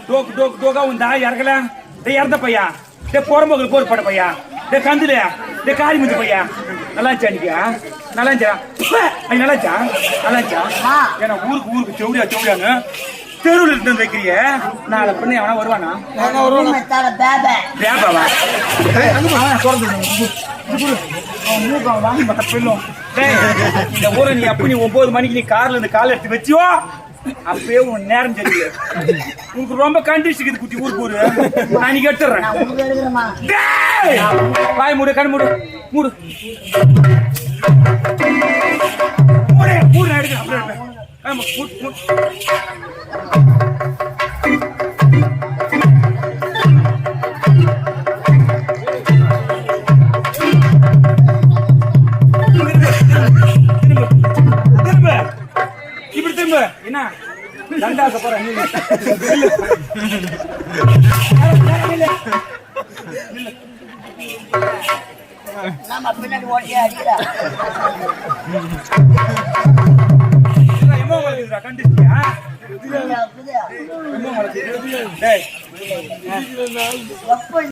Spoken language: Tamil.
டோக்கு டோக்கு டோக்கா உண்டா இறக்கல இறந்த பையா போறம்போக்கு போர் பட பையா கந்துலையா காரி முஞ்ச பையா நல்லா இருந்துச்சா அன்னைக்கு நல்லா இருந்துச்சா நல்லா இருந்துச்சா நல்லா இருந்துச்சா ஏன்னா ஊருக்கு செவடியாங்க தெருவில் இருந்து வைக்கிறிய நாளை பண்ணி அவனா வருவானா பேபாவா வாங்கி மாட்ட சொல்லும் இந்த ஊரை நீ அப்ப நீ 9 மணிக்கு நீ கார்ல இருந்து கால் எடுத்து வச்சியோ அப்பயே உன் நேரம் தெரியல உனக்கு ரொம்ப கண்டிஷன் இது குட்டி ஊருக்கு நான் நீ எடுத்துறேன் வாய் மூடு கண் மூடு மூடு மூடு எடுக்கிறேன் அப்புறம் இப்படி திரும்ப என்ன தண்டாச போற பின்னாடி ஓட்டியா அடிக்கிறா கண்டிப்பா